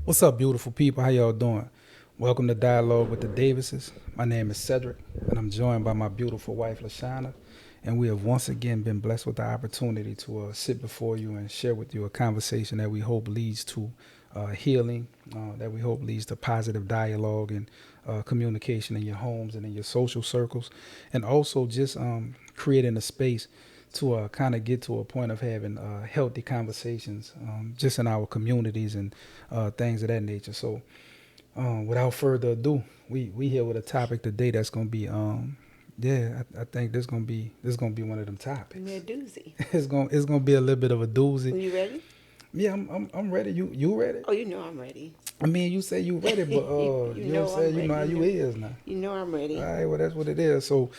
What's up, beautiful people? How y'all doing? Welcome to Dialogue with the Davises. My name is Cedric, and I'm joined by my beautiful wife, Lashana. And we have once again been blessed with the opportunity to sit before you and share with you a conversation that we hope leads to healing, that we hope leads to positive dialogue and communication in your homes and in your social circles, and also just creating a space to kind of get to a point of having healthy conversations just in our communities and things of that nature. So, without further ado, we here with a topic today that's gonna be I think this gonna be one of them topics. Yeah, doozy. It's gonna be a little bit of a Are doozy. you ready? Yeah, I'm ready. You ready? Oh, you know I'm ready. I mean, you say you ready, but You you know what I'm know I'm saying. You know ready. how you is now. You know I'm All ready. right, well that's what it is. So,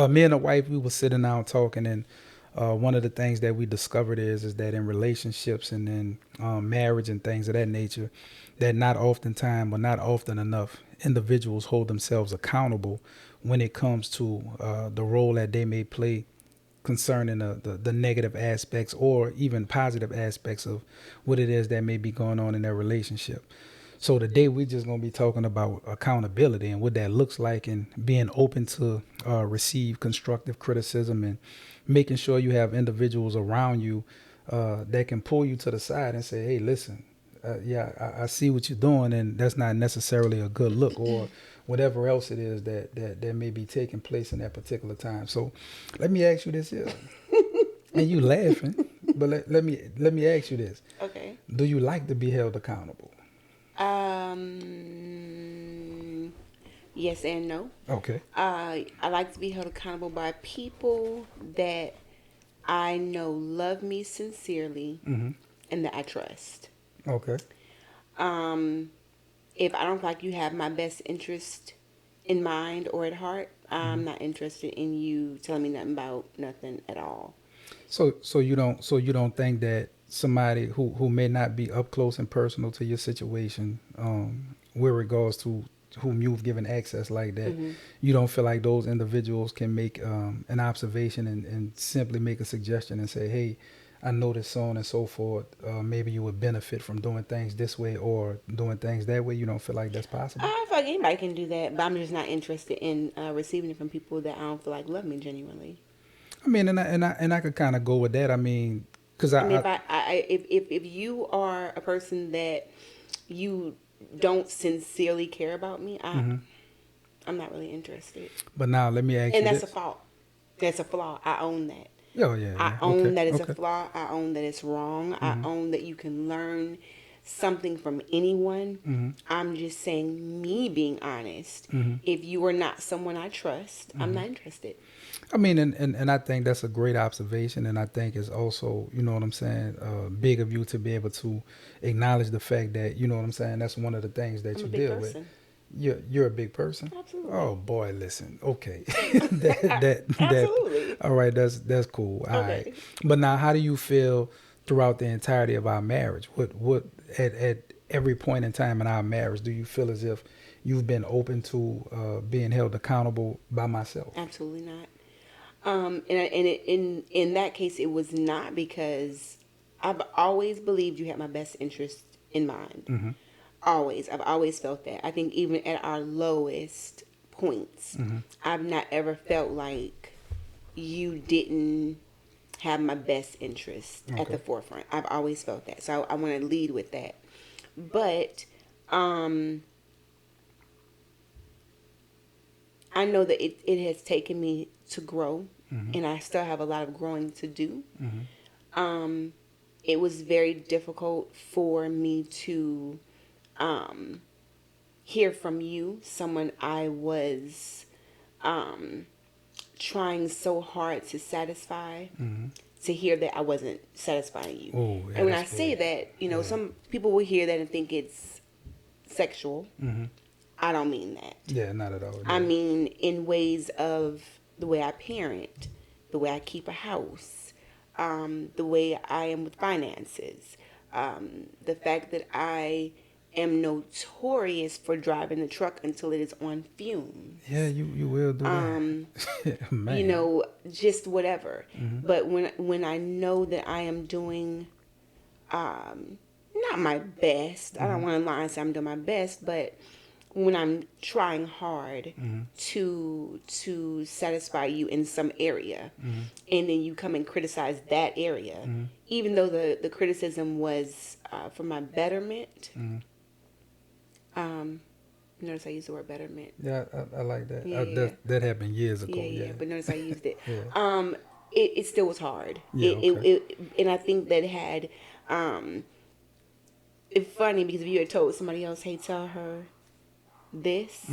me and the wife, we were sitting down talking, and one of the things that we discovered is that in relationships and in marriage and things of that nature, that not oftentimes or not often enough, individuals hold themselves accountable when it comes to the role that they may play concerning the negative aspects or even positive aspects of what it is that may be going on in their relationship. So today we're just going to be talking about accountability and what that looks like and being open to receive constructive criticism and making sure you have individuals around you that can pull you to the side and say, hey, listen, I see what you're doing and that's not necessarily a good look or whatever else it is that may be taking place in that particular time. So let me ask you this here. And you laughing, but let me ask you this. Okay. Do you like to be held accountable? Um. Yes and no. Okay. I like to be held accountable by people that I know love me sincerely Mm-hmm. and that I trust. Okay. Um. If I don't feel like you have my best interest in mind or at heart, Mm-hmm. I'm not interested in you telling me nothing about nothing at all. So you don't think that somebody who may not be up close and personal to your situation, with regards to whom you've given access like that, Mm-hmm. you don't feel like those individuals can make an observation and simply make a suggestion and say, hey, I noticed so on and so forth. Maybe you would benefit from doing things this way or doing things that way. You don't feel like that's possible? I feel like anybody can do that, but I'm just not interested in receiving it from people that I don't feel like love me genuinely. I mean, and I could kind of go with that. I mean, because I mean, I if you are a person that you don't sincerely care about me, mhm. I'm not really interested, But now let me ask and you that's a this. fault. That's a flaw. I own that. Oh yeah, I yeah. Okay, own that it's a okay. flaw. I own that it's wrong. I Mhm, own that you can learn something from anyone. mhm, I'm just saying, me being honest. mhm, If you are not someone I trust, I'm mhm. not interested. I mean, and I think that's a great observation, and I think it's also, you know what I'm saying, big of you to be able to acknowledge the fact that, you know what I'm saying, that's one of the things that I'm a you big deal with. person. You're a big person. Oh Absolutely. boy, listen. Okay, that. Absolutely. All right, that's cool. All right, Okay. but now, how do you feel throughout the entirety of our marriage? What at every point in time in our marriage do you feel as if you've been open to being held accountable by myself? Absolutely not. In that case, it was not because I've always believed you had my best interest in mind. Mm-hmm. Always, I've always felt that. I think even at our lowest points, Mm-hmm. I've not ever felt like you didn't have my best interest at the Okay. forefront. I've always felt that, so I want to lead with that. But um, I know that it has taken me to grow, Mm-hmm. and I still have a lot of growing to do. Mm-hmm. Um, it was very difficult for me to um, hear from you, someone I was um, trying so hard to satisfy, Mm-hmm. to hear that I wasn't satisfying you. Oh yeah, And when that's I good. say that, Yeah. some people will hear that and think it's sexual. Mm-hmm. I don't mean that. Yeah, not at all. I Yeah. mean in ways of the way I parent, the way I keep a house, the way I am with finances, the fact that I am notorious for driving the truck until it is on Yeah, fumes. you will do Um, that. you Man. know, just whatever. Mm-hmm. But when I know that I am doing, um, not my best. I don't want to lie and say I'm doing my best, but when I'm trying hard to satisfy you in some area, and then you come and criticize that area, even though the criticism was for my betterment. Notice I used the word betterment. Yeah, I like that. Yeah. That happened years ago. Yeah. But notice I used it. Yeah. It still was hard. Yeah, And I think that had it's funny because if you had told somebody else, hey, tell her this,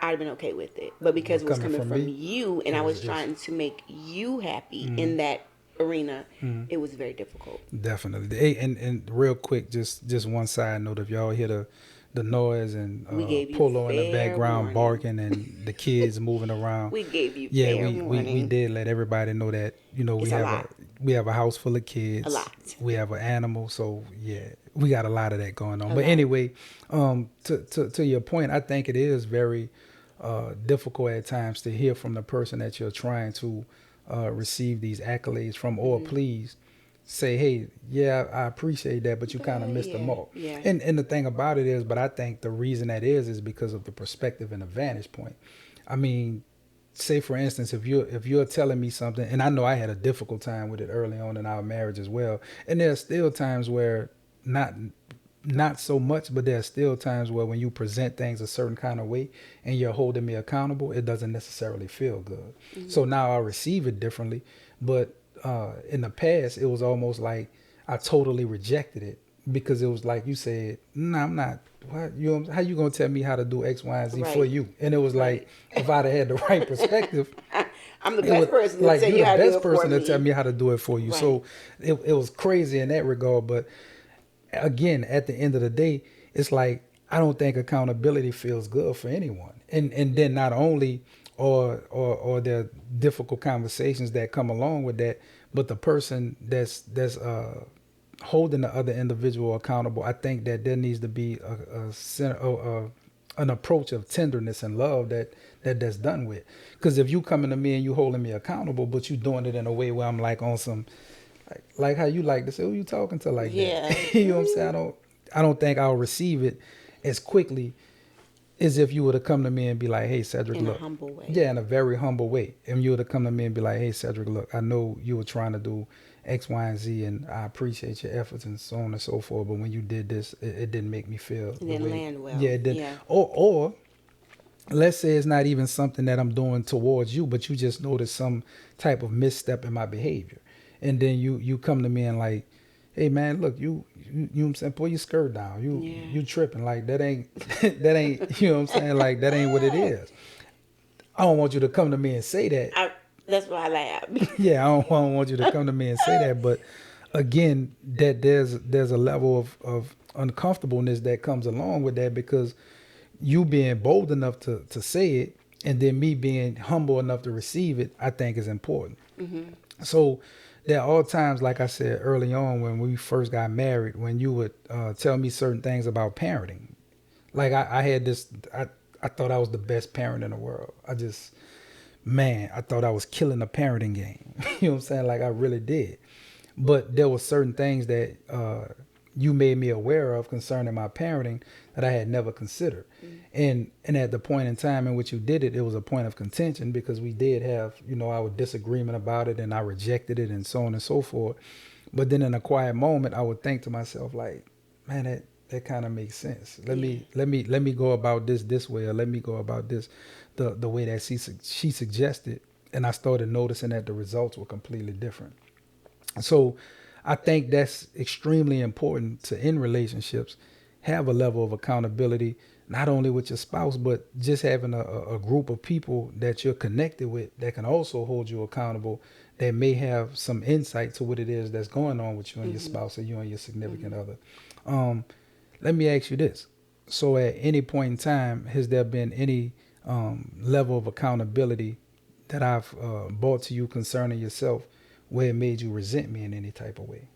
I'd have been okay with it. But because it was coming from you, and I was trying to make you happy in that arena, it was very difficult. Definitely. Hey, and real quick, just one side note: if y'all hear the noise and Polo in the background barking and the kids moving around, we gave you we did let everybody know that we have a house full of kids. A lot. We have an animal, so yeah, we got a lot of that going on. But anyway, to your point, I think it is very difficult at times to hear from the person that you're trying to receive these accolades from, or please say, hey, yeah, I appreciate that, but you kind of missed the mark. Yeah. And the thing about it is, but I think the reason that is because of the perspective and the vantage point. I mean, say for instance, if you're telling me something, and I know I had a difficult time with it early on in our marriage as well, and there's still times where not so much, but there's still times where when you present things a certain kind of way and you're holding me accountable, it doesn't necessarily feel good. So now I receive it differently, but in the past, it was almost like I totally rejected it because it was like you said, "No, I'm not. What? How you gonna tell me how to do X, Y, and Z for you?" And it was like, if I'd have had the right perspective, I'm the best person to tell you how to do it for me. You're the best person to tell me how to do it for you. Right. So it was crazy in that regard. But again, at the end of the day, it's like I don't think accountability feels good for anyone. And then not only or there are difficult conversations that come along with that, but the person that's holding the other individual accountable, I think that there needs to be an approach of tenderness and love that's done with. Because if you coming to me and you holding me accountable, but you doing it in a way where I'm like on some like how you like to say, who you talking to like that? You know what I'm saying? I don't think I'll receive it as quickly as if you were to come to me and be like, hey, Cedric, look. In a humble way. Yeah, in a very humble way. And you were to come to me and be like, hey, Cedric, look, I know you were trying to do X, Y, and Z, and I appreciate your efforts and so on and so forth. But when you did this, it didn't make me feel. It didn't land well. Yeah, it didn't. Yeah. Or let's say it's not even something that I'm doing towards you, but you just noticed some type of misstep in my behavior. And then you come to me and like, hey man, look, you know what I'm saying, pull your skirt down. You tripping. Like that ain't you know what I'm saying? Like that ain't what it is. I don't want you to come to me and say that. That's why I laugh. Yeah, I don't want you to come to me and say that. But again, that there's a level of uncomfortableness that comes along with that, because you being bold enough to say it and then me being humble enough to receive it, I think is important. So there are times, like I said early on when we first got married, when you would tell me certain things about parenting. Like I had this, I thought I was the best parent in the world. I thought I was killing the parenting game. You know what I'm saying? Like I really did. But there were certain things that you made me aware of concerning my parenting that I had never considered. And at the point in time in which you did it, it was a point of contention because we did have, our disagreement about it and I rejected it and so on and so forth. But then in a quiet moment, I would think to myself like, man, that kind of makes sense. Let me go about this way, or let me go about this the way that she suggested. And I started noticing that the results were completely different. So I think that's extremely important to, in relationships, have a level of accountability, not only with your spouse, but just having a group of people that you're connected with that can also hold you accountable, that may have some insight to what it is that's going on with you and your spouse, or you and your significant other. Let me ask you this. So at any point in time, has there been any level of accountability that I've brought to you concerning yourself where it made you resent me in any type of way?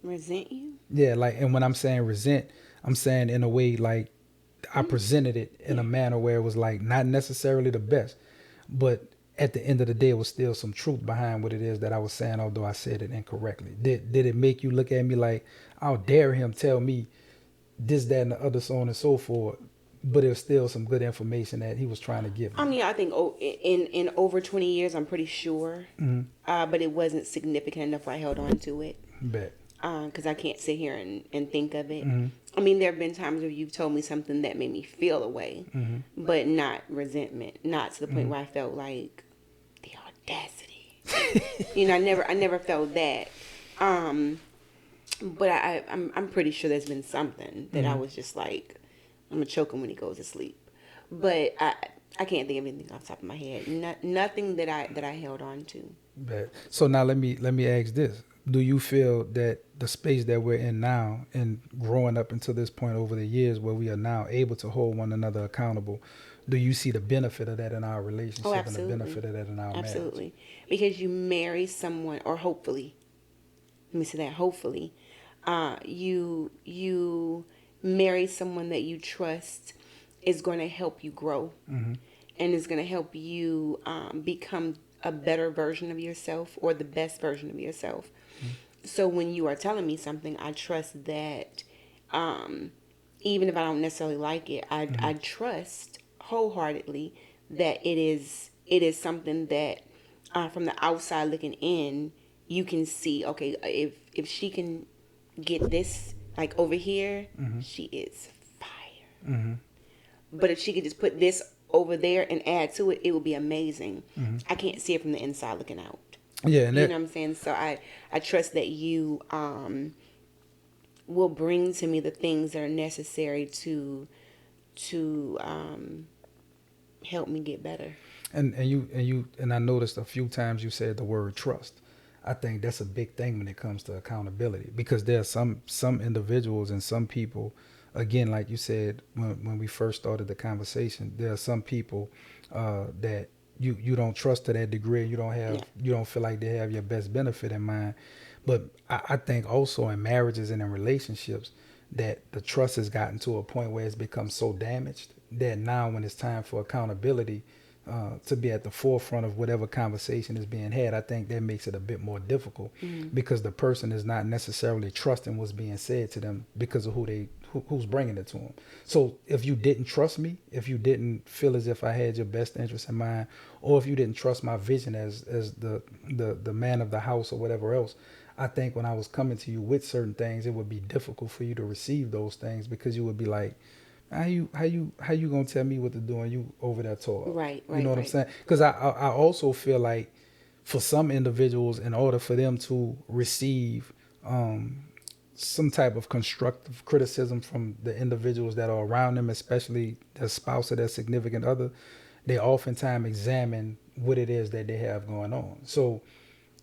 Resent you? Yeah, like, and when I'm saying resent, I'm saying in a way like I presented it in a manner where it was like not necessarily the best, but at the end of the day, it was still some truth behind what it is that I was saying, although I said it incorrectly. Did it make you look at me like, I'll dare him tell me this, that, and the other, so on and so forth? But it was still some good information that he was trying to give me. I mean, I think in over 20 years, I'm pretty sure. But it wasn't significant enough where I held on to it. Bet. Because I can't sit here and think of it. I mean, there have been times where you've told me something that made me feel a way, but not resentment, not to the point where I felt like the audacity. You know, I never felt that. But I'm pretty sure there's been something that I was just like, I'm gonna choke him when he goes to sleep. But I can't think of anything off the top of my head. Nothing that I held on to. Bet. So now let me ask this: do you feel that the space that we're in now, and growing up until this point over the years, where we are now able to hold one another accountable, do you see the benefit of that in our relationship? Oh, absolutely. And the benefit of that in our marriage? Absolutely. Because you marry someone, or hopefully, let me say that, hopefully, you marry someone that you trust is going to help you grow, and is going to help you become a better version of yourself, or the best version of yourself. So when you are telling me something, I trust that, even if I don't necessarily like it, I trust wholeheartedly that it is something that, from the outside looking in, you can see, okay, if she can get this, like over here, she is fire. But if she could just put this over there and add to it, it would be amazing. I can't see it from the inside looking out. Yeah, and you know what I'm saying? So I trust that you will bring to me the things that are necessary to help me get better. And I noticed a few times you said the word trust. I think that's a big thing when it comes to accountability, because there are some individuals and some people, again, like you said when we first started the conversation, there are some people that you don't trust to that degree. You don't feel like they have your best benefit in mind. But I think also in marriages and in relationships that the trust has gotten to a point where it's become so damaged that now when it's time for accountability, to be at the forefront of whatever conversation is being had, I think that makes it a bit more difficult, because the person is not necessarily trusting what's being said to them because of who's bringing it to them. So if you didn't trust me, if you didn't feel as if I had your best interest in mind, or if you didn't trust my vision as the man of the house or whatever else, I think when I was coming to you with certain things, it would be difficult for you to receive those things, because you would be like, how you gonna tell me what to do and you over there talking? Right. You know what I'm saying? Because I also feel like for some individuals, in order for them to receive some type of constructive criticism from the individuals that are around them, especially their spouse or their significant other, they oftentimes examine what it is that they have going on. So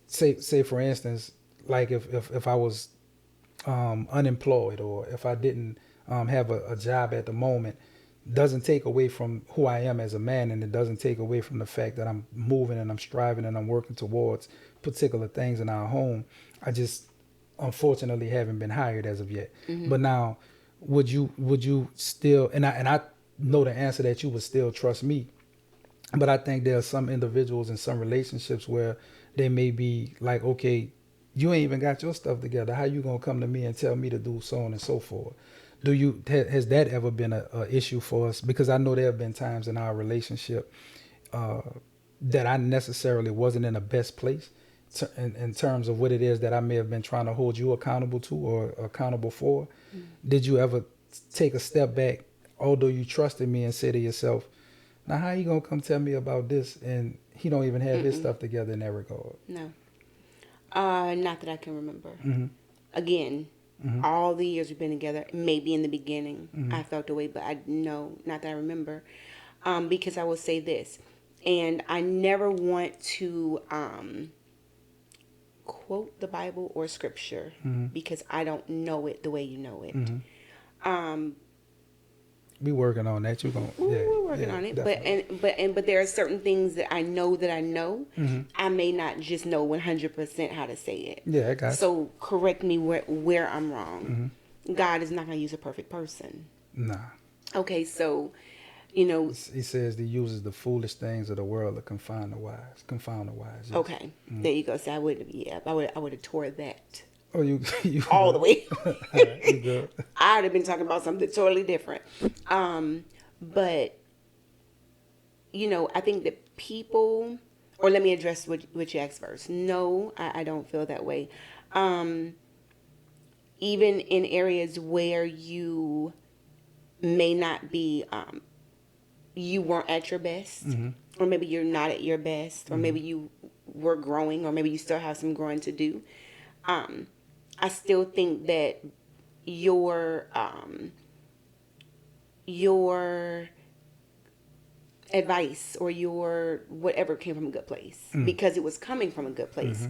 say for instance, like if I was unemployed, or if I didn't have a job at the moment, doesn't take away from who I am as a man, and it doesn't take away from the fact that I'm moving and I'm striving and I'm working towards particular things in our home. I just unfortunately haven't been hired as of yet. But now, would you still, and I know the answer that you would still trust me, but I think there are some individuals in some relationships where they may be like, okay, you ain't even got your stuff together. How you gonna come to me and tell me to do so on and so forth? Has that ever been a issue for us? Because I know there have been times in our relationship that I necessarily wasn't in the best place in terms of what it is that I may have been trying to hold you accountable to or accountable for. Did you ever take a step back, although you trusted me, and say to yourself, now how you gonna come tell me about this and he don't even have his stuff together in that regard? No. Not that I can remember. Again, all the years we've been together, maybe in the beginning I felt the way, but not that I remember. Because I will say this, and I never want to quote the Bible or scripture because I don't know it the way you know it. We working on that. We're working on it, definitely. but there are certain things that I know I may not just know 100% how to say it. Yeah, I got you. So correct me where I'm wrong. God is not going to use a perfect person. Nah. Okay, so You know, He says he uses the foolish things of the world to confound the wise. Confound the wise. Yes. okay, there you go. So I would have tore that Oh, you you all the good? way. All right, you good? I'd have been talking about something totally different. But I think that people, or let me address what you asked first. No, I don't feel that way. Um, Even in areas where you may not be, you weren't at your best, or maybe you're not at your best, or maybe you were growing, or maybe you still have some growing to do. I still think that your advice or your whatever came from a good place because it was coming from a good place.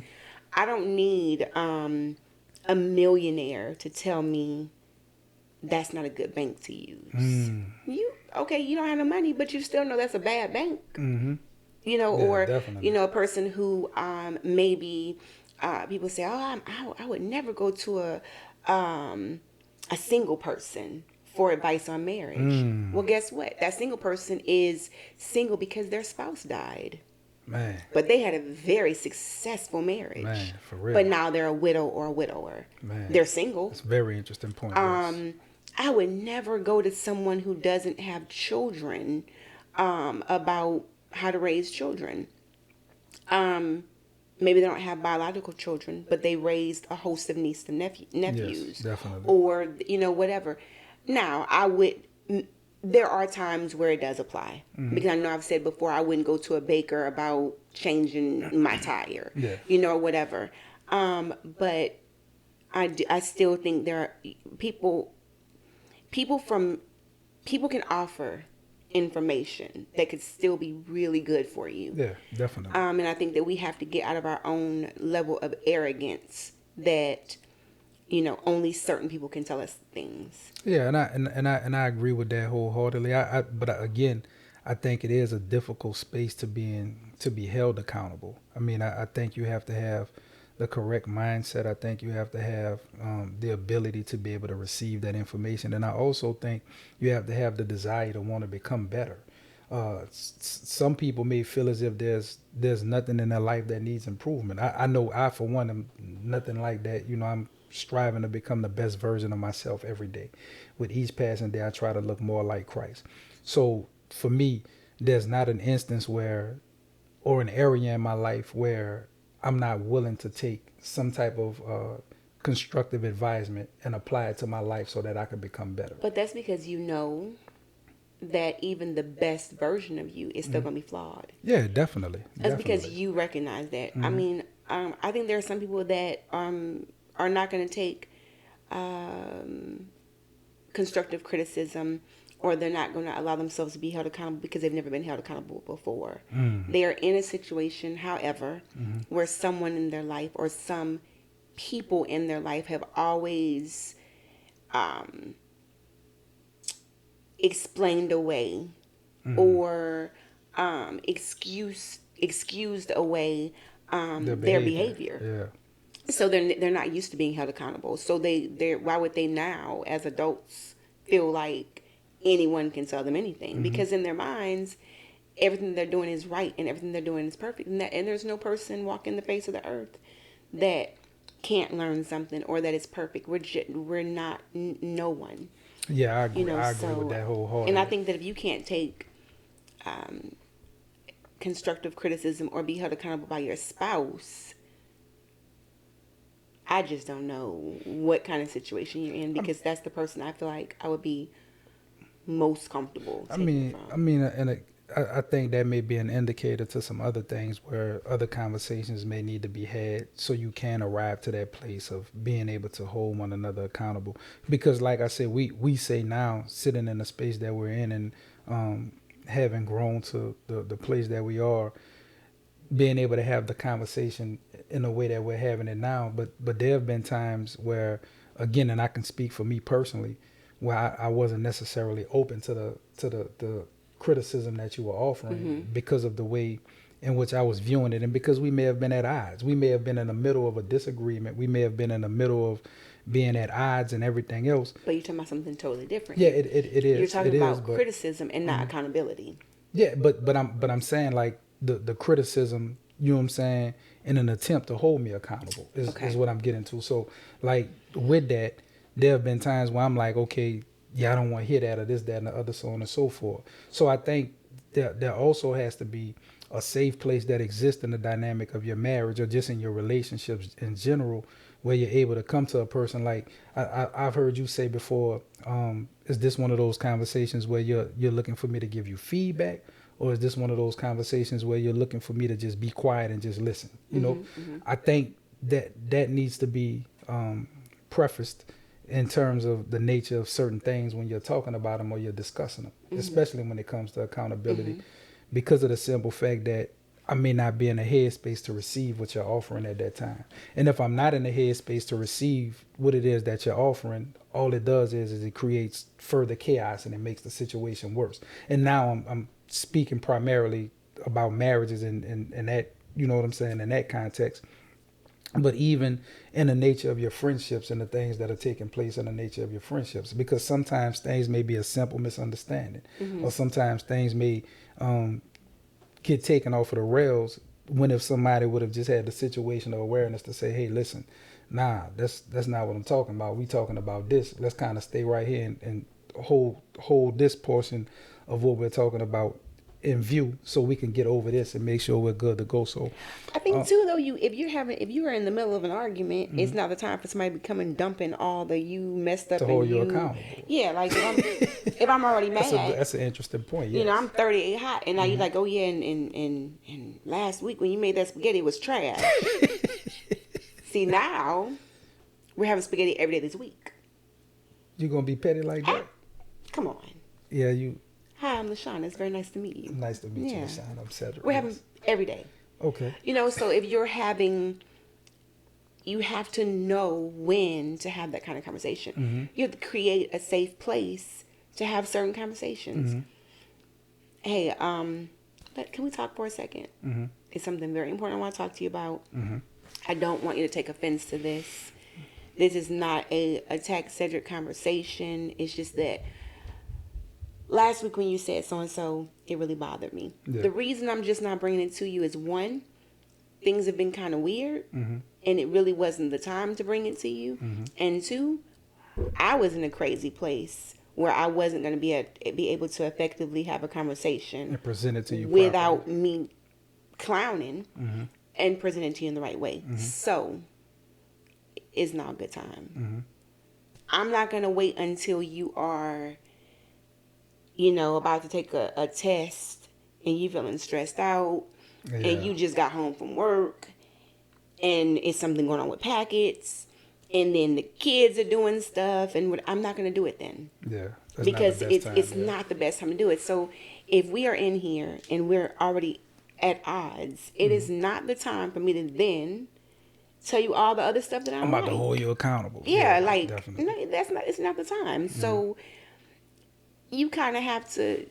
I don't need a millionaire to tell me that's not a good bank to use. You okay? You don't have no money, but you still know that's a bad bank. Yeah, Or definitely. a person who maybe people say, oh, I would never go to a single person for advice on marriage. Well, guess what? That single person is single because their spouse died. Man, But they had a very successful man, marriage. for But real. now they're a widow or a widower. Man, They're single. that's a very interesting point. Yes. I would never go to someone who doesn't have children about how to raise children. Maybe they don't have biological children, but they raised a host of nieces and Yes, nephews, definitely. or whatever. Now, there are times where it does apply because I know I've said before I wouldn't go to a baker about changing my tire, Yeah. or whatever. But I still think there are people from people can offer information that could still be really good for you. Yeah, definitely. And I think that we have to get out of our own level of arrogance that only certain people can tell us things. Yeah, and I agree with that wholeheartedly. But again, I think it is a difficult space to be held accountable. I mean, I think you have to have the correct mindset. I think you have to have the ability to be able to receive that information, and I also think you have to have the desire to want to become better. Some people may feel as if there's nothing in their life that needs improvement. I know I for one am nothing like that. I'm striving to become the best version of myself every day. With each passing day, I try to look more like Christ. So for me, there's not an instance or an area in my life where I'm not willing to take some type of constructive advisement and apply it to my life so that I can become better. But that's because that even the best version of you is still going to be flawed. Yeah, definitely. That's Definitely. because you recognize that. I mean, I think there are some people that are not going to take constructive criticism, or they're not going to allow themselves to be held accountable because they've never been held accountable before. They are in a situation, however, where someone in their life or some people in their life have always explained away or excused away their behavior. Yeah. So they're not used to being held accountable. So they why would they now as adults feel like anyone can tell them anything? Because in their minds, everything they're doing is right and everything they're doing is perfect, and there's no person walking the face of the earth that can't learn something or that is perfect. We're not no one. Yeah, I agree. I agree with that wholeheartedly. And I think that if you can't take constructive criticism or be held accountable by your spouse, I just don't know what kind of situation you're in, because that's the person I feel like I would be most comfortable taking from. And I think that may be an indicator to some other things where other conversations may need to be had so you can arrive to that place of being able to hold one another accountable. Because like I said, we say now, sitting in the space that we're in and having grown to the place that we are, being able to have the conversation in the way that we're having it now. But there have been times where, again, and I can speak for me personally, where I wasn't necessarily open to the criticism that you were offering because of the way in which I was viewing it, and because we may have been at odds. We may have been in the middle of a disagreement. We may have been in the middle of being at odds and everything else. But you're talking about something totally different. Yeah, it is. You're talking it about is, but, criticism and not accountability. yeah, but I'm saying like the criticism, you know what I'm saying, in an attempt to hold me accountable is what I'm getting to. So like with that, there have been times where I'm like, okay, yeah, I don't want to hear that or this, that, and the other, so on and so forth. So I think there also has to be a safe place that exists in the dynamic of your marriage or just in your relationships in general, where you're able to come to a person like I've heard you say before. Is this one of those conversations where you're looking for me to give you feedback, or is this one of those conversations where you're looking for me to just be quiet and just listen? You know, I think that needs to be prefaced in terms of the nature of certain things when you're talking about them or you're discussing them, especially when it comes to accountability, because of the simple fact that I may not be in a headspace to receive what you're offering at that time. And if I'm not in the headspace to receive what it is that you're offering, all it does is it creates further chaos and it makes the situation worse. And now I'm speaking primarily about marriages and that, you know what I'm saying, in that context. But even in the nature of your friendships and the things that are taking place in the nature of your friendships, because sometimes things may be a simple misunderstanding, or sometimes things may get taken off of the rails when if somebody would have just had the situational awareness to say, hey, listen, nah, that's not what I'm talking about. We talking about this. Let's kind of stay right here and hold this portion of what we're talking about in view so we can get over this and make sure we're good to go. So I think too, though, if you are in the middle of an argument, it's not the time for somebody to come and dumping all the you messed up to and hold you you accountable. Yeah, like if I'm already mad, That's an interesting point. Yes. you know, I'm 38 hot, and now you're like, oh yeah, and last week when you made that spaghetti, it was trash. See, now we're having spaghetti every day this week. You gonna be petty like that? Come on. Yeah, you. Hi, I'm LaShawn. It's very nice to meet you. Nice to meet you, Yeah. LaShawn. I'm Cedric. We're having every day. Okay. You know, so if you're having, you have to know when to have that kind of conversation. You have to create a safe place to have certain conversations. Hey, can we talk for a second? It's something very important I want to talk to you about. I don't want you to take offense to this. This is not a attack Cedric conversation. It's just that last week when you said so-and-so, it really bothered me. Yeah. The reason I'm just not bringing it to you is, one, things have been kind of weird, and it really wasn't the time to bring it to you. And two, I was in a crazy place where I wasn't going to be able to effectively have a conversation And present it to you without properly. me clowning and present it to you in the right way. So, it's not a good time. I'm not going to wait until you are, you know, about to take a test and you feeling stressed out and you just got home from work and it's something going on with packets and then the kids are doing stuff and I'm not going to do it then. Yeah. Because it's not the best time to do it. So if we are in here and we're already at odds, it is not the time for me to then tell you all the other stuff that I'm about to hold you accountable. Yeah, like definitely. no, it's not the time. So you kind of have to,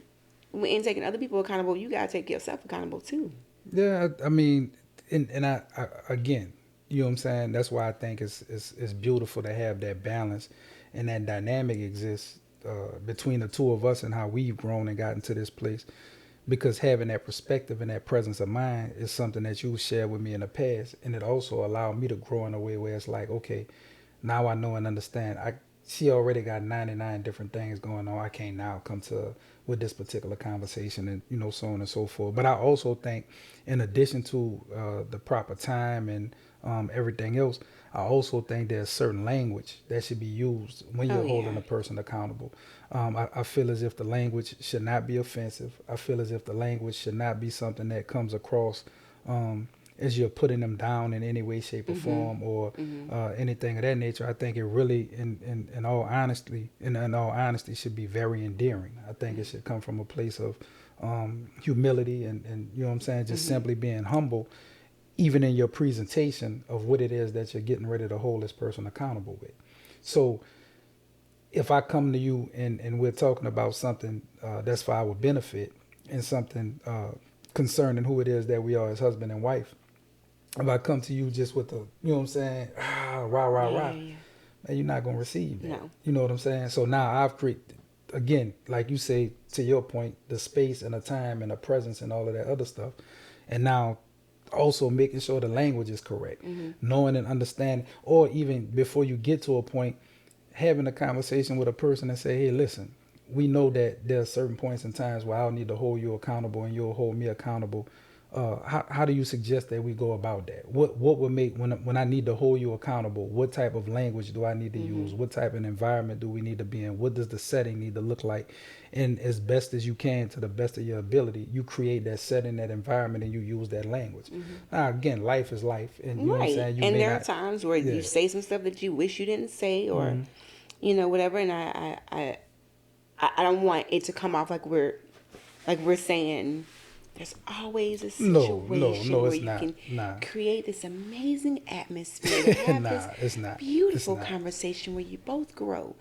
in taking other people accountable, you gotta take yourself accountable too. Yeah, I mean, and I again, you know what I'm saying. That's why I think it's beautiful to have that balance and that dynamic exists between the two of us and how we've grown and gotten to this place. Because having that perspective and that presence of mind is something that you shared with me in the past, and it also allowed me to grow in a way where it's like, okay, now I know and understand. She already got 99 different things going on. I can't now come to with this particular conversation, and you know, so on and so forth. But I also think, in addition to the proper time and everything else, I also think there's certain language that should be used when you're holding a person accountable. I feel as if the language should not be offensive. I feel as if the language should not be something that comes across as you're putting them down in any way, shape, or form, or anything of that nature. I think it really, in all honesty, should be very endearing. I think it should come from a place of humility and you know what I'm saying, just simply being humble, even in your presentation of what it is that you're getting ready to hold this person accountable with. So if I come to you and we're talking about something that's for our benefit and something concerning who it is that we are as husband and wife, if I come to you just with the, you know what I'm saying, rah, man, and you're not gonna receive that. No. You know what I'm saying? So now I've created, again, like you say, to your point, the space and the time and the presence and all of that other stuff, and now also making sure the language is correct, knowing and understanding, or even before you get to a point, having a conversation with a person and say, hey, listen, we know that there are certain points and times where I'll need to hold you accountable and you'll hold me accountable. How do you suggest that we go about that? What would make, when I need to hold you accountable, what type of language do I need to use? What type of environment do we need to be in? What does the setting need to look like? And as best as you can, to the best of your ability, you create that setting, that environment, and you use that language. Now, again, life is life, and you know what I'm Right. saying. You And may there are not, times where yeah, you say some stuff that you wish you didn't say, or you know, whatever. And I don't want it to come off like we're saying there's always a situation no, where it's you not. can Nah, create this amazing atmosphere to have nah, this it's not. It's beautiful not. conversation where you both grow.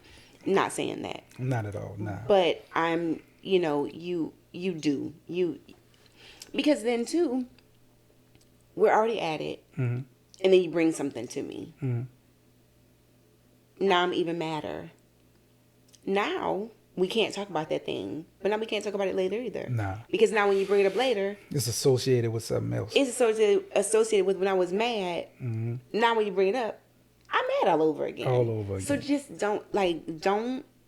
Not saying that, Not at all. Nah. but I'm, you know, you do you because then too we're already at it, Mm-hmm. and then you bring something to me. Mm-hmm. Now I'm even madder. Now we can't talk about that thing, but now we can't talk about it later either. Nah. Because now when you bring it up later, It's associated with something else. it's associated with when I was mad. Mm-hmm. Now when you bring it up, I'm mad all over again. All over So again. just don't,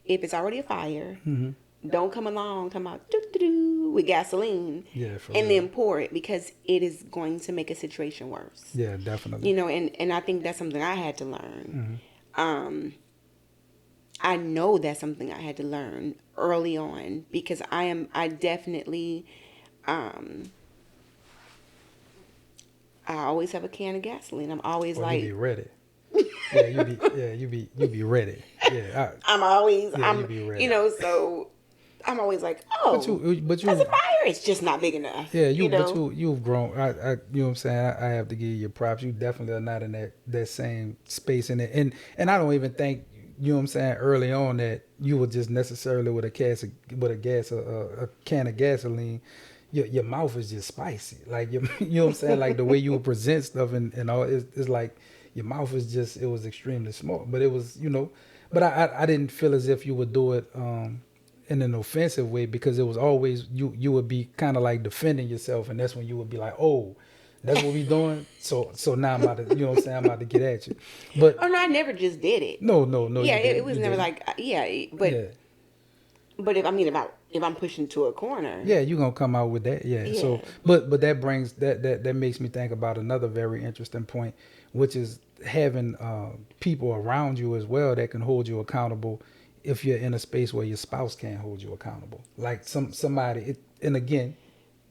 if it's already a fire, Mm-hmm. don't come along talking about doo-doo-doo with gasoline Yeah, for and real. then pour it, because it is going to make a situation worse. Yeah, definitely. You know, and I think that's something I had to learn. I know that's something I had to learn early on, because I definitely, I always have a can of gasoline. I'm always Or like, you be ready. Yeah, you be ready. Yeah, I'm always, yeah, you be ready. you know, so I'm always like, but oh, you, that's a fire. It's just not big enough. yeah, you know? but you've grown. You know what I'm saying. I have to give you your props. You definitely are not in that same space in it, and I don't even think, you know what I'm saying, early on that you were just necessarily with a can of gasoline. Your mouth is just spicy. Like you know what I'm saying. Like the way you would present stuff and all, it's like your mouth is just, it was extremely small. But it was, you know, but I didn't feel as if you would do it in an offensive way, because it was always you would be kind of like defending yourself, and that's when you would be like, oh, that's what we doing. So now I'm about to, you know what I'm saying, I'm about to get at you. But Oh no, I never just did it. no, Yeah, you didn't. it was You never didn't. like, but Yeah. but if I'm pushing to a corner, Yeah, you're gonna come out with that. Yeah. Yeah. So, but that brings that makes me think about another very interesting point, which is having people around you as well that can hold you accountable if you're in a space where your spouse can't hold you accountable. Like somebody, and again,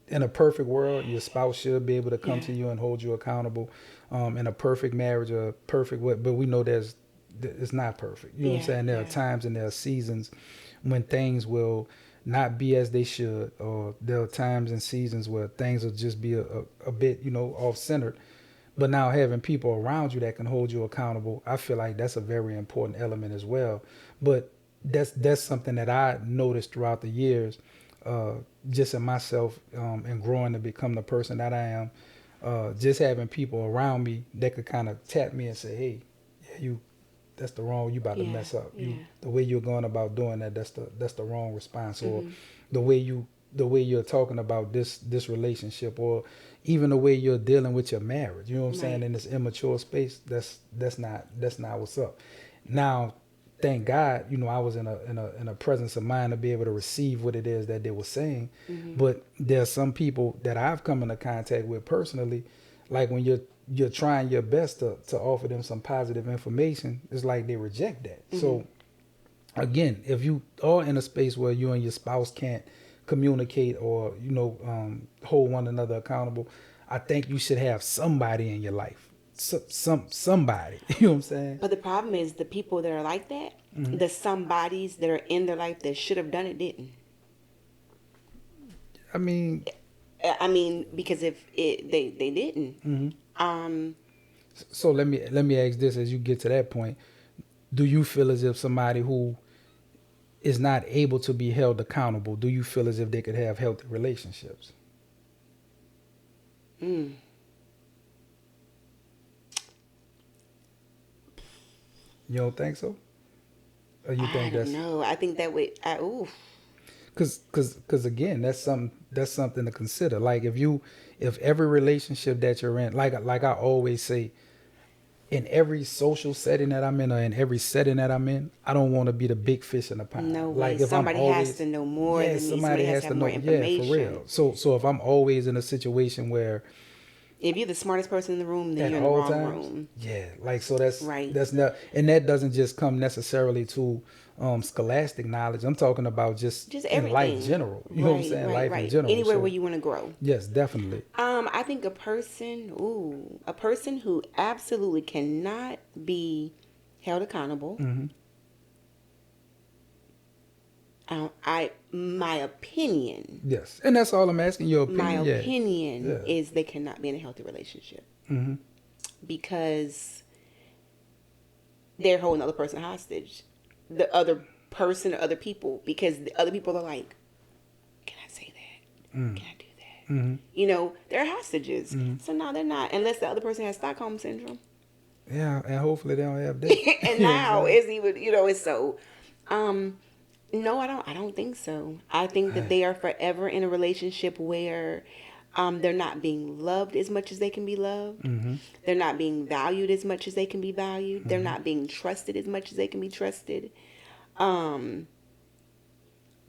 in a perfect world, your spouse should be able to come Yeah. to you and hold you accountable. In a perfect marriage or a perfect way, but we know it's not perfect. You know what I'm Yeah, saying? There are yeah. times and there are seasons when things will not be as they should, or there are times and seasons where things will just be a bit, you know, off centered. But now having people around you that can hold you accountable, I feel like that's a very important element as well. But that's something that I noticed throughout the years, uh, just in myself, and growing to become the person that I am. Just having people around me that could kind of tap me and say, "Hey, yeah, that's the wrong. You about to Yeah, mess up. yeah. The way you're going about doing that, that's the wrong response, or Mm-hmm. the way you're talking about this relationship, or even the way you're dealing with your marriage. You know what I'm saying? Right. In this immature space, that's not what's up. Now, thank God, you know, I was in a presence of mind to be able to receive what it is that they were saying. Mm-hmm. But there are some people that I've come into contact with personally, like when you're trying your best to offer them some positive information, it's like they reject that. Mm-hmm. So again, if you are in a space where you and your spouse can't communicate or, you know, hold one another accountable, I think you should have somebody in your life, somebody. You know what I'm saying? But the problem is the people that are like that, Mm-hmm. the somebodies that are in their life that should have done it didn't. I mean, I mean, because if they didn't, mm-hmm. So let me ask this: as you get to that point, do you feel as if somebody who is not able to be held accountable, do you feel as if they could have healthy relationships? You don't think so? Or you I think don't that's know. I think that would. Ooh. because again, that's something to consider. Like if every relationship that you're in, like I always say, in every social setting that I'm in or in every setting that I'm in, I don't want to be the big fish in the pond. No way. Like if I'm Somebody has always, to know more yeah, than me. Somebody somebody has has to to have more know. Yeah, for information. real. So if I'm always in a situation where If you're the smartest person in the room, then at you're in the all wrong times, room. yeah, like so that's Right. that's not, and that doesn't just come necessarily to scholastic knowledge. I'm talking about just Just in life everything. general. You know what I'm Right, saying? right, Life in right. general. Anywhere where So you want to grow. yes, definitely. I think a person who absolutely cannot be held accountable. Hmm. My opinion, Yes, and that's all I'm asking, your my opinion. Yeah, opinion yeah. is they cannot be in a healthy relationship Hmm. because they're holding the other person hostage. The other person or other people, because the other people are like, can I say that? Mm. Can I do that? Hmm. They're hostages. Hmm. So no, they're not, unless the other person has Stockholm syndrome. Yeah, and hopefully they don't have that. And You know what I'm now saying? it's even, it's so. Um, no, I don't think so. I think that they are forever in a relationship where they're not being loved as much as they can be loved. Mm-hmm. They're not being valued as much as they can be valued. They're Mm-hmm. not being trusted as much as they can be trusted. Um,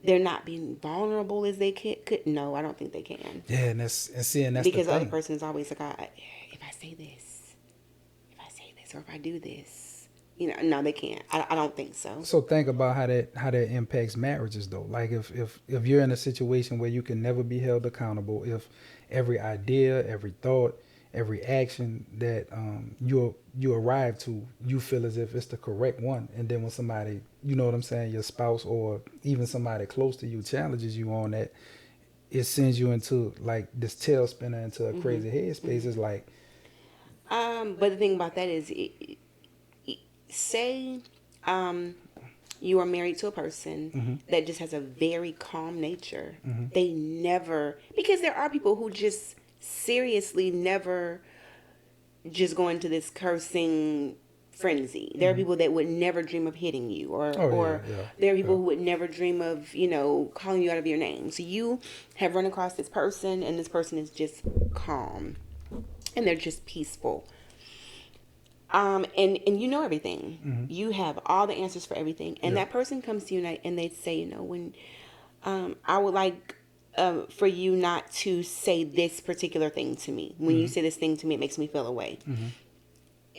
they're not being vulnerable as they could. No, I don't think they can. Yeah, and that's the Because the other thing. person is always like, if I say this, or if I do this, no, they can't. I don't think so. So think about how that impacts marriages though. Like if you're in a situation where you can never be held accountable, if every idea, every thought, every action that you arrive to, you feel as if it's the correct one, and then when somebody, you know what I'm saying, your spouse or even somebody close to you challenges you on that, it sends you into like this tailspinner into a Hmm. crazy headspace. It's like, But the thing about that is, say, you are married to a person mm-hmm, that just has a very calm nature. mm-hmm, They never, because there are people who just seriously never just go into this cursing frenzy. There are mm-hmm. people that would never dream of hitting you, Oh yeah, or yeah, there are yeah. people who would never dream of, calling you out of your name. So you have run across this person, and this person is just calm, and they're just peaceful. And you know everything. Mm-hmm. You have all the answers for everything. And Yeah. that person comes to you and they say, when I would like for you not to say this particular thing to me. When you Mm-hmm. say this thing to me, it makes me feel away. Mm-hmm.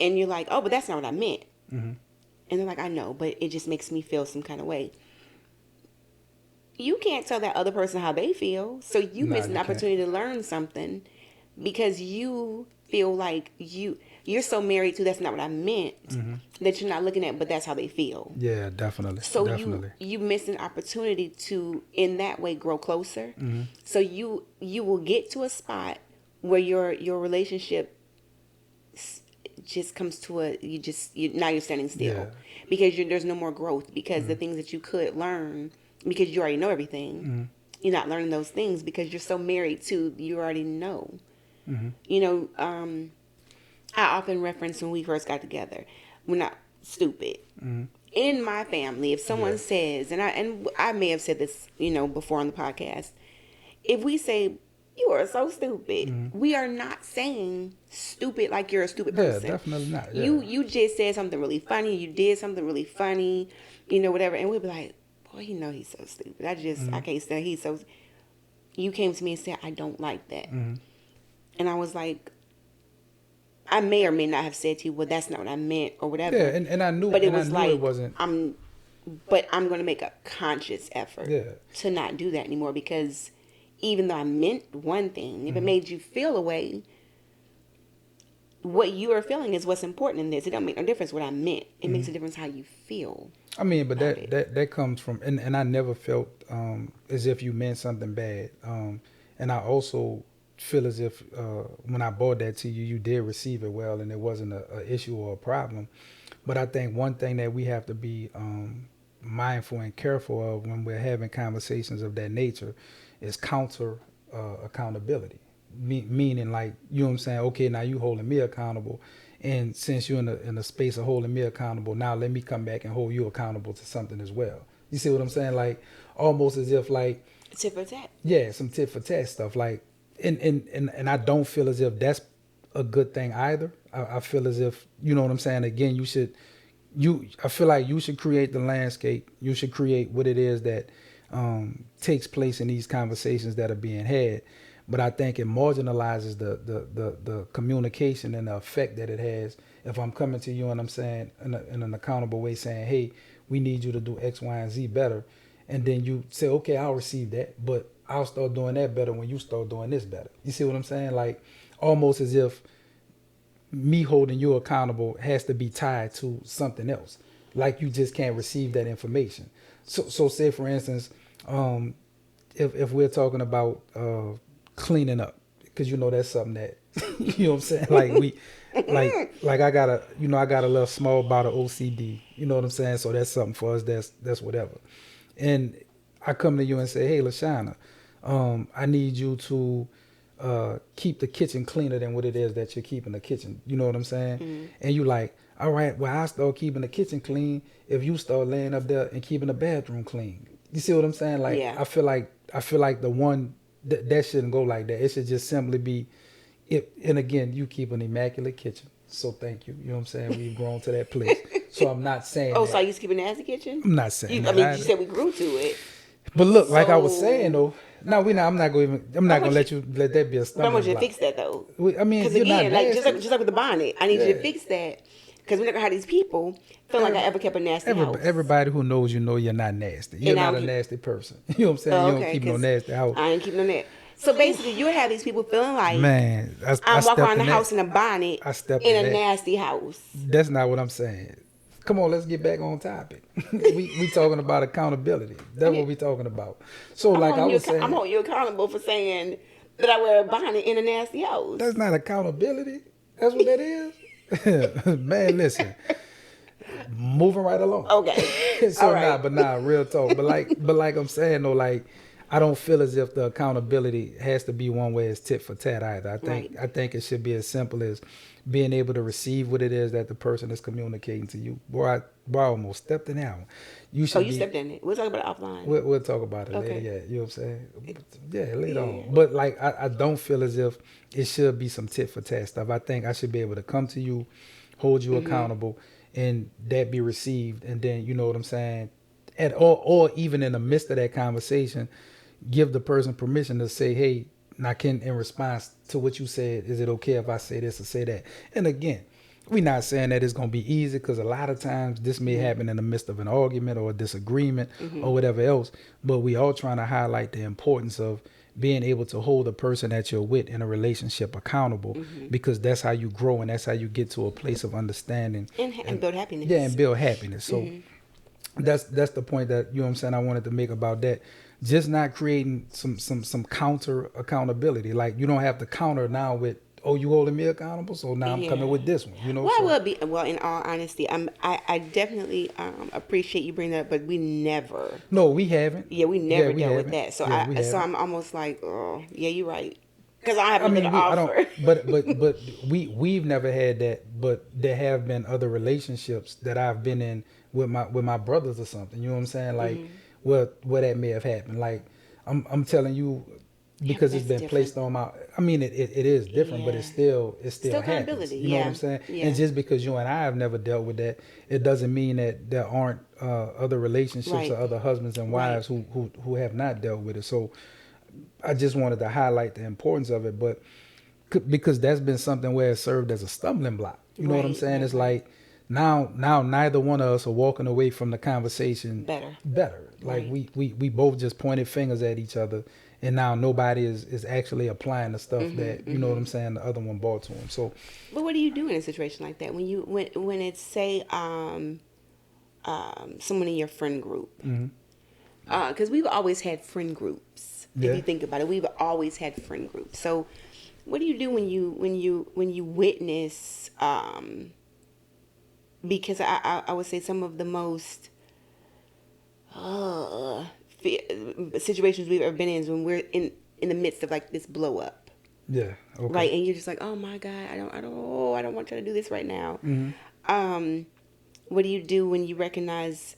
And you're like, oh, but that's not what I meant. Mm-hmm. And they're like, I know, but it just makes me feel some kind of way. You can't tell that other person how they feel. So you Nah, miss an you can't. opportunity to learn something because you feel like you're so married to that's not what I meant, Mm-hmm. that you're not looking at, but that's how they feel. Yeah, definitely, So definitely. you miss an opportunity to in that way grow closer. Mm-hmm. So you will get to a spot where your relationship just comes to now you're standing still Yeah. because there's no more growth because the Mm-hmm. things that you could learn because you already know everything, Mm-hmm. you're not learning those things because you're so married to you already know. Mm-hmm. I often reference when we first got together, we're not stupid. Mm-hmm. In my family, if Yeah. someone says, and I may have said this, before on the podcast, if we say you are so stupid, Mm-hmm. we are not saying stupid like you're a stupid Yeah, person. definitely not. Yeah. You just said something really funny. You did something really funny, whatever, and we'd be like, boy, he's so stupid. I Mm-hmm. can't stand. He's so. You came to me and said I don't like that, Mm-hmm. and I was like, I may or may not have said to you, well, that's not what I meant or Yeah, whatever. and I knew But it and I was knew it like wasn't. I'm going to make a conscious effort Yeah. to not do that anymore because even though I meant one thing, if it Mm-hmm. made you feel a way, what you are feeling is what's important in this. It don't make no difference what I meant. It makes a Mm-hmm. difference how you feel I mean, but about that it. that that comes from, and I never felt as if you meant something bad. And I also feel as if when I brought that to you, you did receive it well, and it wasn't a issue or a problem. But I think one thing that we have to be mindful and careful of when we're having conversations of that nature is counter accountability. Meaning, like, you know what I'm saying? Okay, now you holding me accountable. And since you're in a space of holding me accountable, now let me come back and hold you accountable to something as well. You see what I'm saying? Like almost as if like Tit for tat. yeah, some tit for tat stuff. Like and I don't feel as if that's a good thing either. I feel as if you know what I'm saying. Again, I feel like you should create the landscape. You should create what it is that takes place in these conversations that are being had. But I think it marginalizes the communication and the effect that it has. If I'm coming to you and I'm saying in an accountable way, saying, "Hey, we need you to do X, Y, and Z better," and then you say, "Okay, I'll receive that, but I'll start doing that better when you start doing this better." You see what I'm saying? Like almost as if me holding you accountable has to be tied to something else. Like you just can't receive that information. So say for instance, if we're talking about cleaning up, because you know that's something that you know what I'm saying. Like we, like I got a little small bout of OCD. You know what I'm saying. So that's something for us. That's whatever. And I come to you and say, "Hey, LaShana, I need you to keep the kitchen cleaner than what it is that you're keeping the kitchen." You know what I'm saying? Mm-hmm. And you like, all right, well, I start keeping the kitchen clean if you start laying up there and keeping the bathroom clean. You see what I'm saying? Like, yeah. I feel like the one that shouldn't go like that. It should just simply be, and again, you keep an immaculate kitchen. So thank you. You know what I'm saying? We've grown to that place. So I'm not saying. Oh, so I used to keep a nasty kitchen? I'm not saying. I mean, you said we grew to it. But look, like I was saying though, no, I'm not going to let that be a stumbling block. I want you to fix that though. I mean, because again, like just like with the bonnet, I need you to fix that. Because we're not gonna have these people feel like I ever kept a nasty house. Everybody who knows you know you're not nasty. You're not a nasty person. You know what I'm saying? You don't keep no nasty house. I ain't keeping no nasty. So basically, you have these people feeling like, man, I'm walking around the house in a bonnet in a nasty house. That's not what I'm saying. Come on, let's get back on topic. we talking about accountability. That's what we talking about. So like I was saying, I'm holding you accountable for saying that I wear a bonnet in a nasty house. That's not accountability. That's what that is. Man, listen. Moving right along. Okay. So real talk. But like I'm saying though, like I don't feel as if the accountability has to be one way as tit for tat either. I think it should be as simple as being able to receive what it is that the person is communicating to you. Boy, I almost stepped in that one. You stepped in it. We'll talk about it offline. We'll talk about it later. Yeah, you know what I'm saying? Yeah, later on. But like I don't feel as if it should be some tit for tat stuff. I think I should be able to come to you, hold you accountable, and that be received. And then you know what I'm saying? Or even in the midst of that conversation, give the person permission to say, "Hey, now in response to what you said, is it okay if I say this or say that?" And again, we're not saying that it's going to be easy, because a lot of times this may happen in the midst of an argument or a disagreement or whatever else. But we all trying to highlight the importance of being able to hold the person that you're with in a relationship accountable, because that's how you grow and that's how you get to a place of understanding and build happiness. Yeah, and build happiness. So that's the point that, you know what I'm saying, I wanted to make about that. Just not creating some counter accountability. Like you don't have to counter now with, "Oh, you holding me accountable, so now I'm coming with this one." You know. Well, in all honesty, I definitely appreciate you bringing that up, but we never. No, we haven't. Yeah, we never dealt with that. So so I'm almost like, oh, yeah, you're right. Because I haven't been offered. But we've never had that. But there have been other relationships that I've been in with my brothers or something. You know what I'm saying? Like. Where that may have happened. Like I'm telling you, because it's been placed on my. I mean, it is different, but it still happens. You know what I'm saying? Yeah. And just because you and I have never dealt with that, it doesn't mean that there aren't other relationships or other husbands and wives who have not dealt with it. So I just wanted to highlight the importance of it, but because that's been something where it served as a stumbling block. You know what I'm saying? It's like. Now neither one of us are walking away from the conversation better. Like we both just pointed fingers at each other, and now nobody is actually applying the stuff that, you know what I'm saying, the other one brought to them. So, but what do you do in a situation like that when it's, say, someone in your friend group? Because we've always had friend groups. If you think about it, we've always had friend groups. So what do you do when you witness? Because I would say some of the most situations we've ever been in is when we're in the midst of like this blow up. Yeah. Okay. right? And you're just like, oh my God, I don't want you to do this right now. Mm-hmm. What do you do when you recognize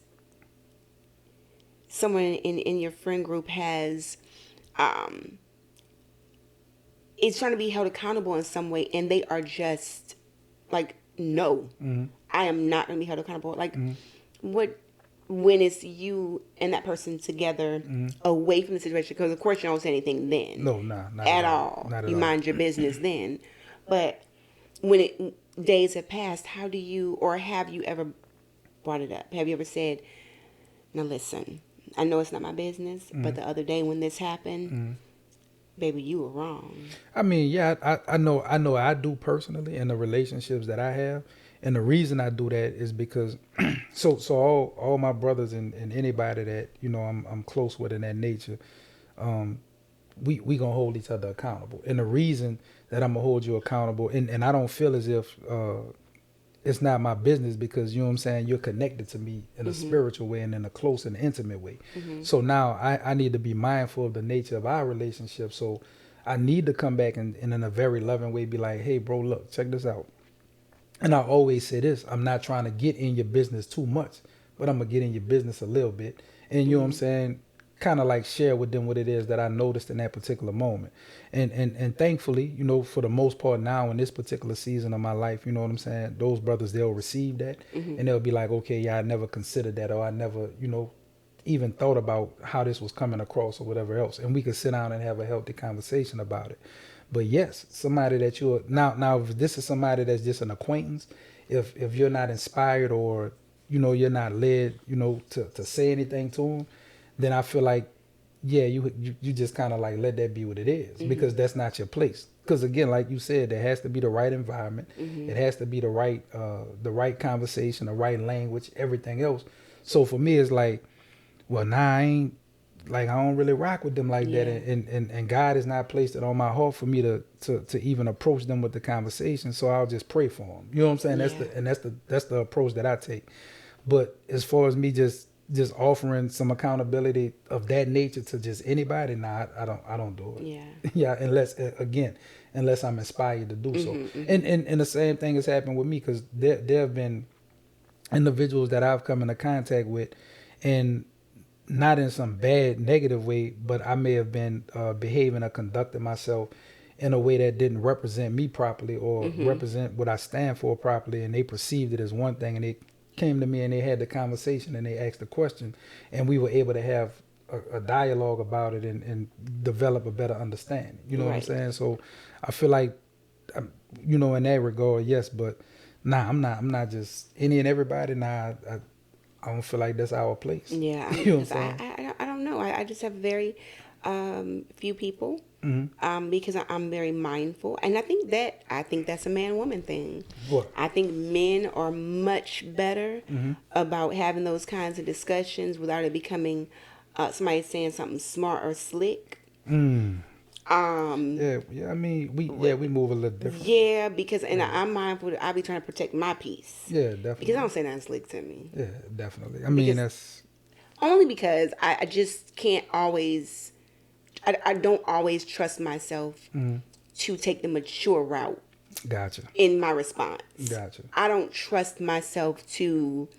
someone in your friend group has, um, is trying to be held accountable in some way, and they are just like, no, Mm-hmm. I am not going to be held accountable. Like, Mm-hmm. what, when it's you and that person together Mm-hmm. away from the situation, because of course you don't say anything then No, nah, not at at all. all. Not at You all. mind your business then. But when days have passed, how do you, or have you ever brought it up? Have you ever said, now listen, I know it's not my business, but the other day when this happened, Mm-hmm. baby, you were wrong. I mean, yeah, I know I do personally in the relationships that I have. And the reason I do that is because so all my brothers and anybody that, you know, I'm close with in that nature, um, we gonna hold each other accountable. And the reason that I'm gonna hold you accountable, and I don't feel as if it's not my business, because you know what I'm saying, you're connected to me in a spiritual way and in a close and intimate way. So now I need to be mindful of the nature of our relationship. So I need to come back and in a very loving way be like, hey bro, look, check this out. And I always say this, I'm not trying to get in your business too much, but I'm gonna get in your business a little bit. And you know what I'm saying? Kind of like share with them what it is that I noticed in that particular moment. And thankfully, you know, for the most part now in this particular season of my life, you know what I'm saying, those brothers, they'll receive that and they'll be like, okay, yeah, I never considered that, or I never, you know, even thought about how this was coming across or whatever else. And we could sit down and have a healthy conversation about it. But yes, somebody that you're now if this is somebody that's just an acquaintance, if you're not inspired, or you know you're not led, you know, to say anything to them, then I feel like, yeah, you just kind of like let that be what it is, because that's not your place. Because again, like you said, there has to be the right environment, it has to be the right conversation, the right language, everything else. So for me, it's like, well, nah, I ain't, like, I don't really rock with them like that, Yeah. and God has not placed it on my heart for me to even approach them with the conversation. So I'll just pray for them. You know what I'm saying? Yeah. That's the approach that I take. But as far as me just offering some accountability of that nature to just anybody, nah, I don't do it. Yeah. Yeah, unless I'm inspired to do so. And the same thing has happened with me, because there have been individuals that I've come into contact with, and not in some bad negative way, but I may have been behaving or conducting myself in a way that didn't represent me properly, or represent what I stand for properly, and they perceived it as one thing, and they came to me and they had the conversation and they asked the question, and we were able to have a dialogue about it, and develop a better understanding. You know what I'm Right. saying? So I feel like, you know, in that regard, yes, but nah, I'm not just any and everybody. Nah, I don't feel like that's our place. Yeah, You know what I'm because saying? I don't know. I just have very few people, because I'm very mindful, and I think that's a man woman thing. What? I think men are much better about having those kinds of discussions without it becoming somebody saying something smart or slick. Mm. Um, Yeah. I mean, we move a little different. yeah, because and Yeah. I'm mindful that I be trying to protect my peace Yeah, because I definitely. don't say nothing slick to me. Yeah, definitely. I mean, Because that's only because I just can't always I don't always trust myself to take the mature route gotcha. in my response. Gotcha. I don't trust myself to,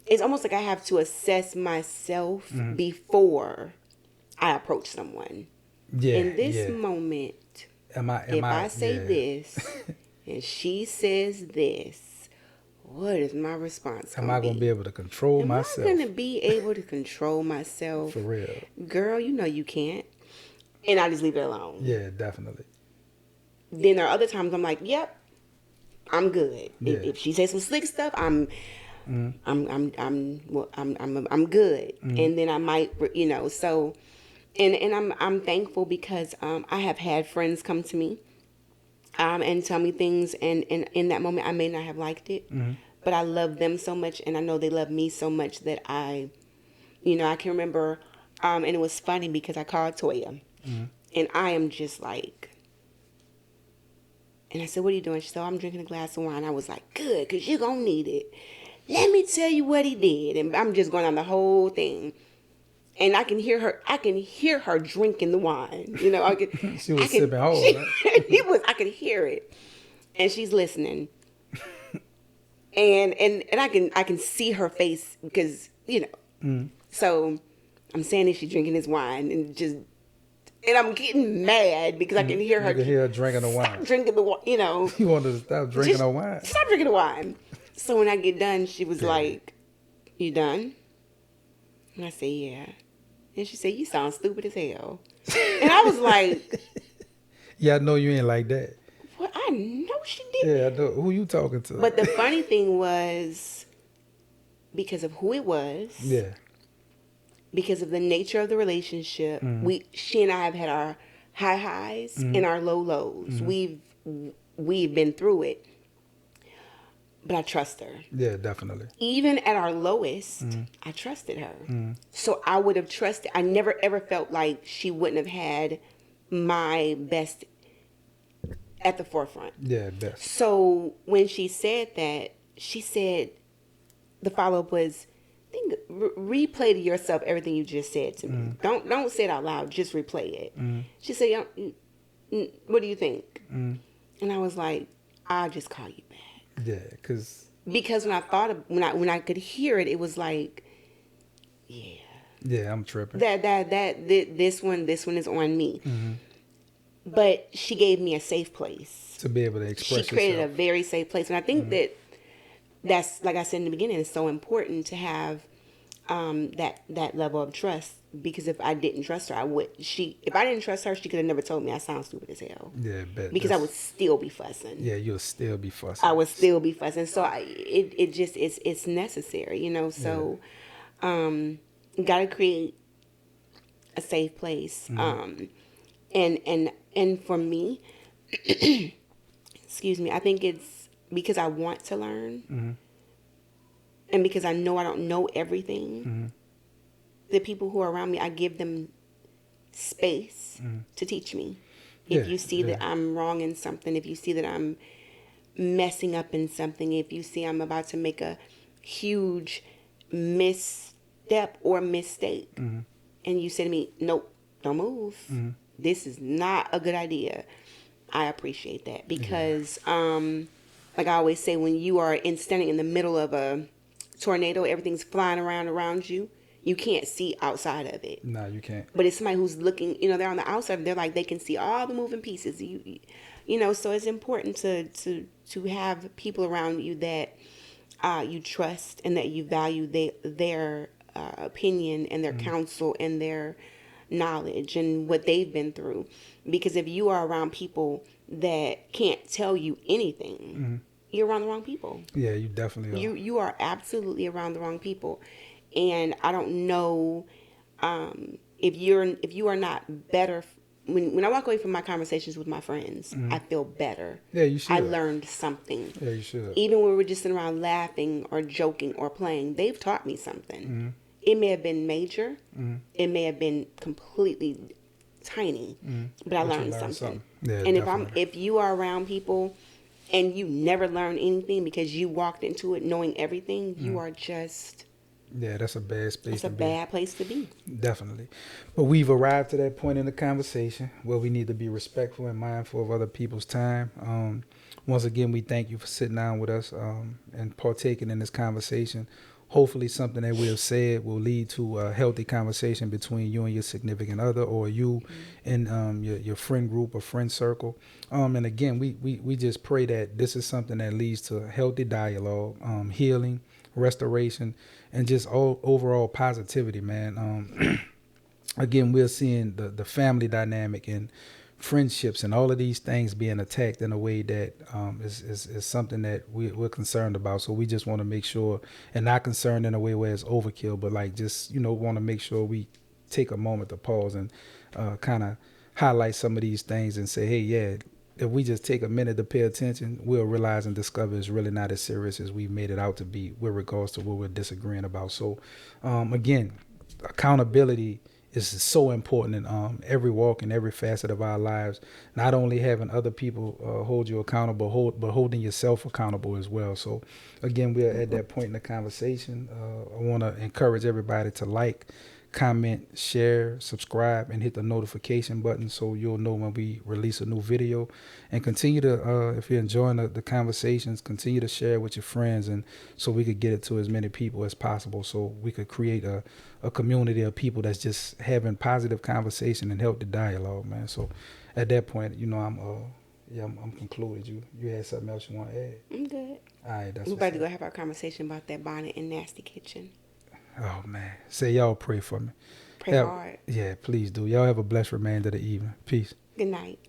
it's almost like I have to assess myself before I approach someone. Yeah, In this yeah. moment, Am if I I say yeah. this and she says this, what is my response Am going I to gonna be be? able to control Am I going to myself? be able to control myself? For real. Girl, you know you can't. And I just leave it alone. Yeah, definitely. Then there are other times I'm like, yep, I'm good. Yeah. If she says some slick stuff, Mm-hmm. I'm good. Mm-hmm. And then I might, you know, so, and I'm thankful because I have had friends come to me and tell me things, and in that moment I may not have liked it, Mm-hmm. but I love them so much, and I know they love me so much that I can remember, and it was funny because I called Toya, Mm-hmm. and I am just like, and I said, what are you doing? She said, oh, I'm drinking a glass of wine. I was like, good, because you're going to need it. Let me tell you what he did. And I'm just going on the whole thing. and I can hear her. I can hear her drinking the wine. You know, She was sipping hard. Huh? It was. I could hear it, and she's listening, and I can see her face because you know. So I'm saying that she's drinking this wine and I'm getting mad because I can hear her. You can hear her drinking the wine. Stop drinking the wine. You know. You wanted to stop drinking Just the wine. Stop drinking the wine. So when I get done, she was like, "You done?" And I said, "Yeah." And she said, "You sound stupid as hell." And I was like, "Yeah, I know you ain't like that." Well, I know she did. Yeah, I know. Who you talking to? But the funny thing was, because of who it was, yeah, because of the nature of the relationship, she and I have had our high highs and our low lows. We've been through it. But I trust her. Yeah, definitely. Even at our lowest, I trusted her. So I would have trusted. I never ever felt like she wouldn't have had my best at the forefront. Yeah, best. So when she said that, she said the follow up was, replay to yourself everything you just said to me. Don't say it out loud. Just replay it. She said, "What do you think?" And I was like, "I'll just call you back." Yeah, because when I thought of, when I could hear it, it was like, yeah, I'm tripping. This one is on me. But she gave me a safe place to be able to express. She created yourself. A very safe place, and I think that's like I said in the beginning, it's so important to have that level of trust. Because if I didn't trust her, if I didn't trust her, she could have never told me I sound stupid as hell. Yeah, because I would still be fussing. Yeah, you'll still be fussing. I would still be fussing. So it's necessary, you know. So, gotta create a safe place. And for me, excuse me, I think it's because I want to learn, and because I know I don't know everything. The people who are around me, I give them space to teach me. If you see that I'm wrong in something, if you see that I'm messing up in something, if you see I'm about to make a huge misstep or mistake, and you say to me, "Nope, don't move. This is not a good idea," I appreciate that. Because, like I always say, when you are standing in the middle of a tornado, everything's flying around you. You can't see outside of it. No, you can't. But it's somebody who's looking, you know, they're on the outside. They're like, they can see all the moving pieces. You know, so it's important to have people around you that you trust and that you value their opinion and their counsel and their knowledge and what they've been through. Because if you are around people that can't tell you anything, you're around the wrong people. Yeah, you definitely are. You are absolutely around the wrong people. And I don't know if you are not better. When I walk away from my conversations with my friends, I feel better. Yeah, you should. I learned something. Yeah, you should. Even when we're just sitting around laughing or joking or playing, they've taught me something. It may have been major. It may have been completely tiny, but I learned something. Yeah, and definitely. if you are around people and you never learn anything because you walked into it knowing everything, you are just... Yeah, that's a bad space It's to a be. bad place to be. Definitely. But we've arrived to that point in the conversation where we need to be respectful and mindful of other people's time. Once again, we thank you for sitting down with us and partaking in this conversation. Hopefully something that we have said will lead to a healthy conversation between you and your significant other, or you and your friend group or friend circle. And again, we just pray that this is something that leads to healthy dialogue, healing, restoration, and just overall positivity, man. Again, we're seeing the family dynamic and friendships and all of these things being attacked in a way that is something that we're concerned about. So we just want to make sure, and not concerned in a way where it's overkill, but like just, want to make sure we take a moment to pause and kind of highlight some of these things and say, hey, yeah, if we just take a minute to pay attention, we'll realize and discover it's really not as serious as we've made it out to be with regards to what we're disagreeing about. So, again, accountability is so important in every walk and every facet of our lives. Not only having other people hold you accountable, but holding yourself accountable as well. So, again, we're at that point in the conversation. I want to encourage everybody to like, comment, share, subscribe, and hit the notification button so you'll know when we release a new video. And continue to, if you're enjoying the conversations, continue to share with your friends, and so we could get it to as many people as possible, so we could create a community of people that's just having positive conversation and help the dialogue, man. So at that point, I'm concluded. You had something else you want to add? I'm good. All right, that's We're what's about to up. go have our conversation about that bonnet in Nasty Kitchen. Oh man, say y'all pray for me. Pray hard. Yeah, please do. Y'all have a blessed remainder of the evening. Peace. Good night.